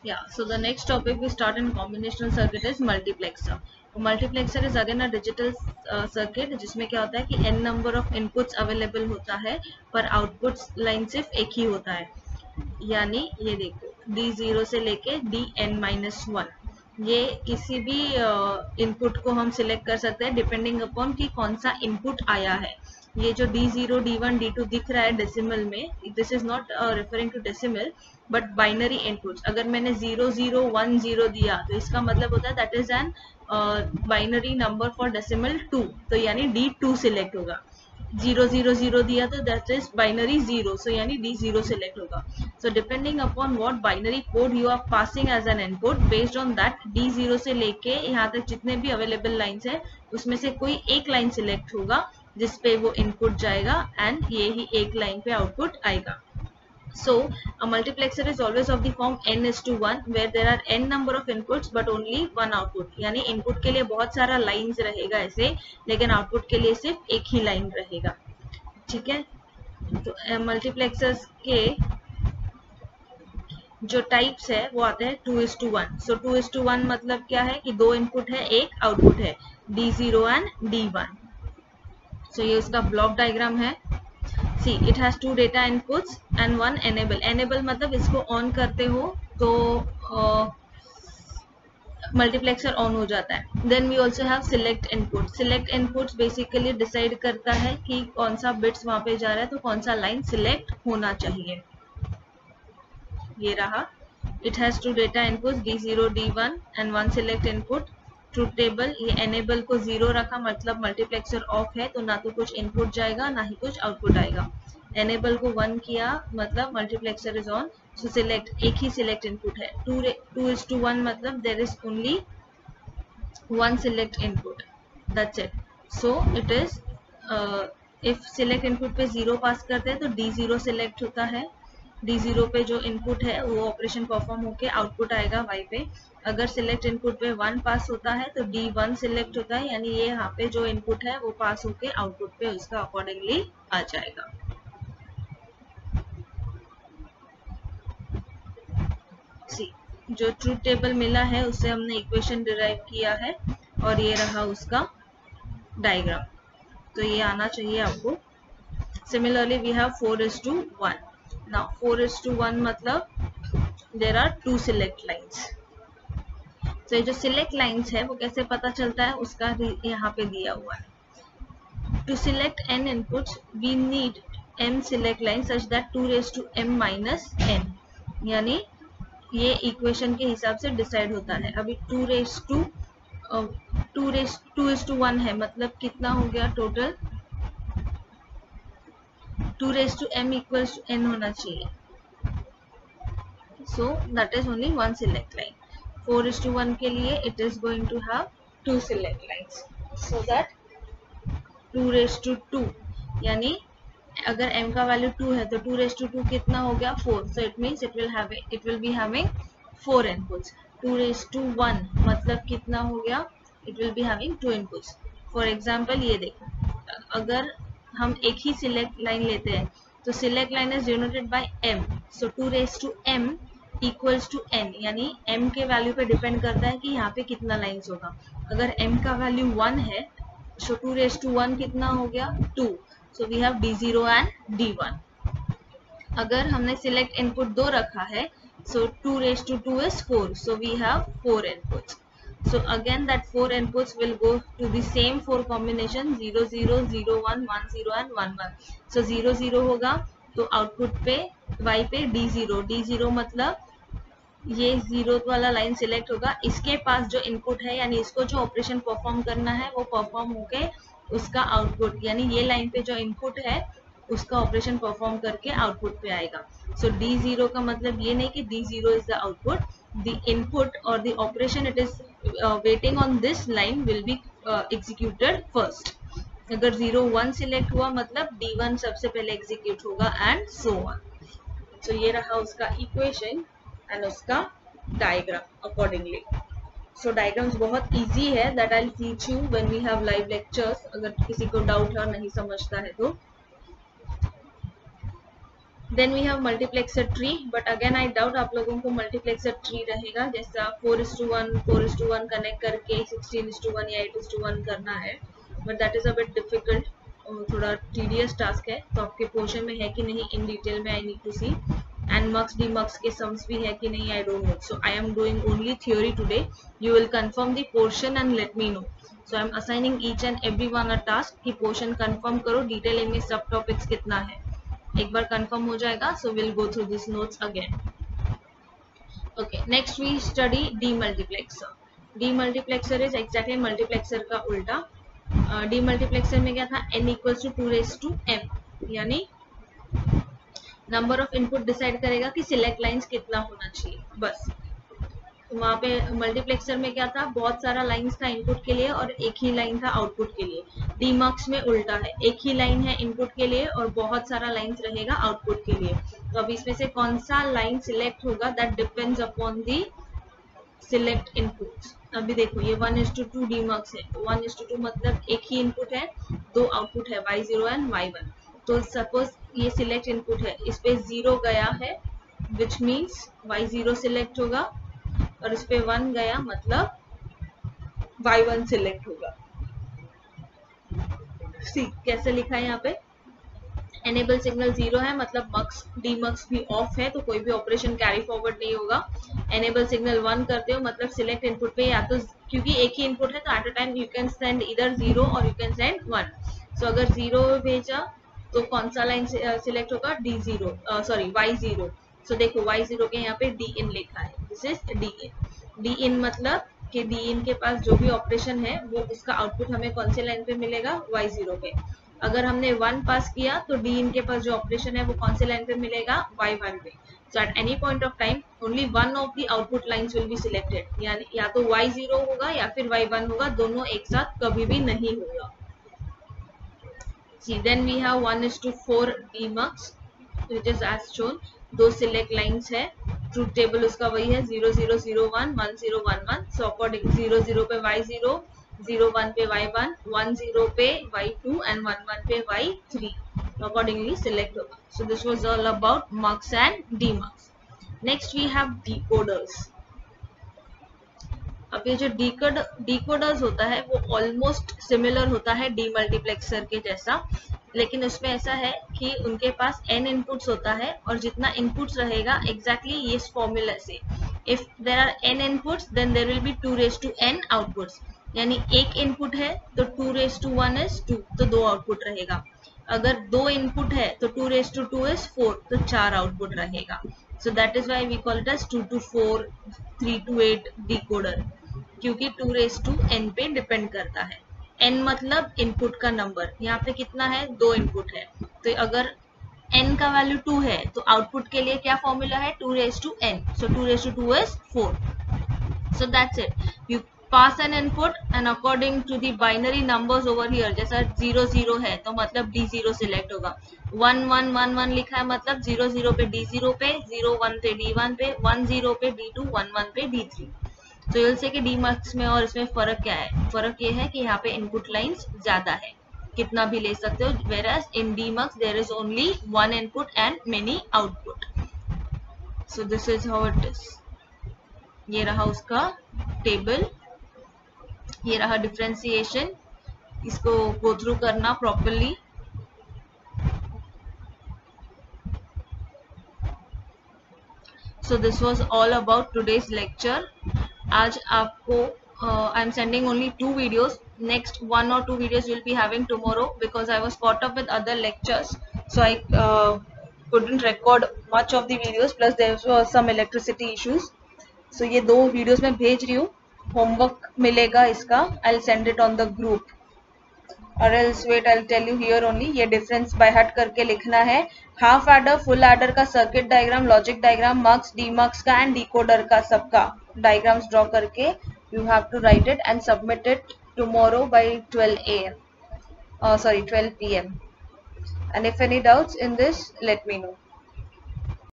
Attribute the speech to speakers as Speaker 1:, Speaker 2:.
Speaker 1: Yeah, so the next topic we start in combinational circuit is multiplexer. Multiplexer is again a digital circuit जिसमें क्या होता है कि n number of inputs available होता है पर outputs line सिर्फ एक ही होता है. यानी ये देखो D0 से लेके Dn-1 ये किसी भी इनपुट को हम सिलेक्ट कर सकते हैं डिपेंडिंग अपॉन कि कौन सा इनपुट आया है. ये जो D0, D1, D2 दिख रहा है डेसिमल में, this is not referring to decimal but binary inputs. अगर मैंने 0 0 1 0 दिया तो इसका मतलब होता है that is an binary number for decimal 2, तो यानी D2 सिलेक्ट होगा. 0 0 0 दिया तो दैट इज बाइनरी 0, सो यानी D0 सिलेक्ट होगा. So depending upon what binary code you are passing as an input, based on that D0 से लेके यहाँ तक जितने भी अवेलेबल लाइन्स है उसमें से कोई एक लाइन सिलेक्ट होगा जिसपे वो इनपुट जाएगा एंड ये ही एक लाइन पे आउटपुट आएगा. So a multiplexer is always of the form n:1 where there are n number of inputs but only one output. यानी इनपुट के लिए बहुत सारा लाइन्स रहेगा ऐसे, लेकिन आउटपुट के लिए सिर्फ एक ही लाइन रहेगा. ठीक है, तो मल्टीप्लेक्सर्स के जो टाइप्स है वो आते हैं 2:1. सो 2:1 मतलब क्या है कि दो इनपुट है एक आउटपुट है, D0 एंड D1. सो ये उसका ब्लॉक डायग्राम है. See, it has 2 data inputs and 1 enable. Enable मतलब इसको ऑन करते हो तो मल्टीप्लेक्सर ऑन हो जाता है. Then we also have select input. Select inputs basically decide करता है कि कौन सा बिट्स वहां पे जा रहा है, तो कौन सा लाइन सिलेक्ट होना चाहिए. ये रहा. It has 2 data inputs D0 D1 and 1 select input. Truth table, ये एनेबल को 0 रखा मतलब मल्टीप्लेक्सर ऑफ है, तो ना तो कुछ इनपुट जाएगा ना ही कुछ आउटपुट आएगा. एनेबल को 1 किया मतलब multiplexer is on. So select, एक ही सिलेक्ट इनपुट है. 2:1 मतलब there is only 1 select input, that's it. So it is if select input पे 0 पास करते हैं तो D0 सिलेक्ट होता है. D0 पे जो इनपुट है वो ऑपरेशन परफॉर्म होके आउटपुट आएगा Y पे. अगर सिलेक्ट इनपुट पे 1 पास होता है तो D1 सिलेक्ट होता है, यानी ये यहाँ पे जो इनपुट है वो पास होके आउटपुट पे उसका अकॉर्डिंगली आ जाएगा. सी, जो ट्रूथ टेबल मिला है उससे हमने इक्वेशन डिराइव किया है और ये रहा उसका डायग्राम. तो ये आना चाहिए आपको. Similarly we have 4:1. नाउ 4:1 मतलब देयर आर 2 सिलेक्ट लाइन्स. तो ये जो सिलेक्ट लाइन्स है वो कैसे पता चलता है उसका यहाँ पे दिया हुआ है. To select n inputs we need m select line such that 2⁻m-n, यानी ये इक्वेशन के हिसाब से डिसाइड होता है. अभी 2:1 है मतलब कितना हो गया टोटल, 2⁻m = n होना चाहिए. सो that is only 1 select line. 4:1 के लिए it is going to have 2 select lines, so that 2:2, यानी अगर m का वैल्यू 2 है तो 2:2 कितना हो गया 4. so it means it will be having 4 inputs. 2:1 मतलब कितना हो गया, it will be having 2 inputs. for example ये देखो, अगर हम एक ही सिलेक्ट लाइन लेते हैं तो select line is denoted by m. so 2:m equals to n, यानी m के वैल्यू पे डिपेंड करता है कि यहाँ पे कितना लाइन्स होगा. अगर m का वैल्यू 1 है तो 2:1 कितना हो गया 2. So we have D0 and D1. अगर हमने सिलेक्ट इनपुट 2 रखा है so 2:2 is 4, so we have 4 inputs. So again that 4 inputs will go to the same 4 combination 0 0 0 1 1 0 and 1 1. So 0 0 होगा तो आउटपुट पे Y पे D0 मतलब ये 0 वाला लाइन सिलेक्ट होगा. इसके पास जो इनपुट है यानी इसको जो ऑपरेशन परफॉर्म करना है वो परफॉर्म होके उसका आउटपुट, यानी ये लाइन पे जो इनपुट है उसका ऑपरेशन परफॉर्म करके आउटपुट पे आएगा. सो D0 का मतलब ये नहीं कि D0 is the output, the input और the operation it is waiting on this line will be executed first. अगर 0 1 सिलेक्ट हुआ मतलब D1 सबसे पहले एग्जीक्यूट होगा एंड सो ऑन. सो ये रहा उसका इक्वेशन एंड उसका डायग्राम अकॉर्डिंगली. सो डायग्राम्स बहुत इजी है, that I will teach you when we have live lectures. अगर किसी को डाउट है और नहीं समझता है तो then we have multiplexer tree, but again I doubt आप लोगों को मल्टीप्लेक्सर ट्री रहेगा, जैसा 4:1 4:1 कनेक्ट करके 16:1 या 8:1 करना है, but that is a bit difficult, थोड़ा टीडियस टास्क है। तो आपके पोर्शन में है कि नहीं इन डिटेल में I need to see, and mux mux के सम्स भी है कि नहीं I don't know. So I am doing only theory today, you will confirm the portion and let me know. So I am assigning each and every one a task कि portion confirm करो, detail में सब topics कितना है एक बार confirm हो जाएगा। So will go through this notes again. Okay, next we study demultiplexer. Demultiplexer is exactly multiplexer का उल्टा। डीमल्टीप्लेक्सर में क्या था, n इक्वल्स टू 2m, यानी नंबर ऑफ इनपुट डिसाइड करेगा कि सिलेक्ट लाइंस कितना होना चाहिए, बस। तो वहाँ पे मल्टीप्लेक्सर में क्या था, बहुत सारा लाइंस था इनपुट के लिए और एक ही लाइन था आउटपुट के लिए। डीमक्स में उल्टा है, एक ही लाइन है इनपुट के लिए और बहुत सारा लाइंस रहेगा आउटपुट के लिए। तो अब इसमें से कौन सा लाइन सिलेक्ट होगा, that depends upon the select inputs. अभी देखो ये 1:2 डीमक्स है, 1:2 मतलब एक ही इनपुट है, दो आउटपुट है y0 एंड y1। तो सपोज ये सिलेक्ट इनपुट है, इस पे 0 गया है विच मीन्स y0 सिलेक्ट होगा, और इस पे 1 गया मतलब y1 सिलेक्ट होगा। सी कैसे लिखा है यहाँ पे, एनेबल सिग्नल 0 है मतलब मक्स डीमक्स भी ऑफ है, तो कोई भी ऑपरेशन कैरी फॉरवर्ड नहीं होगा। एनेबल सिग्नल 1 करते हो मतलब सिलेक्ट इनपुट पे या तो, क्योंकि एक ही इनपुट है तो at a time you can send इधर 0 और यू कैन सेंड 1। सो अगर 0 भेजा तो कौन सा लाइन सिलेक्ट होगा, D0 सॉरी y0। सो देखो y0 के यहाँ पे D in लिखा है, this is D in। D in मतलब कि D in के पास जो भी ऑपरेशन है वो उसका आउटपुट हमें कौन से लाइन पे मिलेगा, y0 पे। अगर हमने 1 पास किया तो D in के पास जो ऑपरेशन है वो कौन से लाइन पे मिलेगा, y1 पे। So at any point of time only one of the output lines will be selected, यानी या तो y0 होगा या फिर y1 होगा, दोनों एक साथ कभी भी नहीं होगा। See, then we have 1:4 demux, which is as shown। दो सिलेक्ट लाइंस है, ट्रूथ टेबल उसका वही है 0 0 0 1 1 0 1 1। सो अकॉर्डिंग 0 0 पे y0, 0 1 पे y1, 1 0 पे y2 एंड 1 1 पे y3, अकॉर्डिंगली सिलेक्ट होगा। So this was all about mux and demux. Next we have decoders. अब ये जो डिकोडर्स होता है वो ऑलमोस्ट सिमिलर होता है डीमल्टीप्लेक्सर के जैसा, लेकिन उसमें ऐसा है कि उनके पास n इनपुट्स होता है और जितना इनपुट्स रहेगा एग्जैक्टली ये फॉर्मूला से, if there are n inputs then there will be 2n outputs, यानी एक इनपुट है तो 2:1 इज 2, तो दो आउटपुट रहेगा। अगर दो इनपुट है तो 2:2 इज 4, तो 4 आउटपुट रहेगा। So that is why we call it as 2:4 3:8 decoder, क्योंकि 2:n पे डिपेंड करता है। n मतलब इनपुट का नंबर, यहाँ पे कितना है, दो इनपुट है, तो अगर n का वैल्यू 2 है तो आउटपुट के लिए क्या फॉर्मूला है, 2:n। So 2:2 is 4। So that's it, you pass an input and according to the binary numbers over here, जैसा 0 0 है तो मतलब D0 सिलेक्ट होगा, 1 1 1 1 लिखा है मतलब 0 0 पे D0 पे, 0 1 पे D1 पे, 1 0 पे D2, 1 1 पे D3। तो ये से कि डीमक्स में और इसमें फर्क क्या है, फर्क ये है कि यहाँ पे इनपुट लाइंस ज्यादा है, कितना भी ले सकते हो, whereas in DMux there is only one input and many output। So this is how it is। ये रहा उसका टेबल, ये रहा डिफरेंशिएशन, इसको गो थ्रू करना properly. So this was all about today's lecture। आज आपको I am sending only 2 videos, next 1 or 2 videos will be having tomorrow because I was caught up with other lectures, so I couldn't record much of the videos, plus there was some electricity issues। so ये 2 videos मैं भेज रही हूँ, homework मिलेगा इसका, I'll send it on the group or else wait I'll tell you here only। ये difference by heart करके लिखना है, हाफ एडर फुल एडर का circuit diagram, logic diagram, mux demux का एंड डिकोडर का सबका डायग्राम्स ड्रॉ करके you have to write it and submit it tomorrow by 12 AM, sorry 12 PM, and if any doubts in this let me know।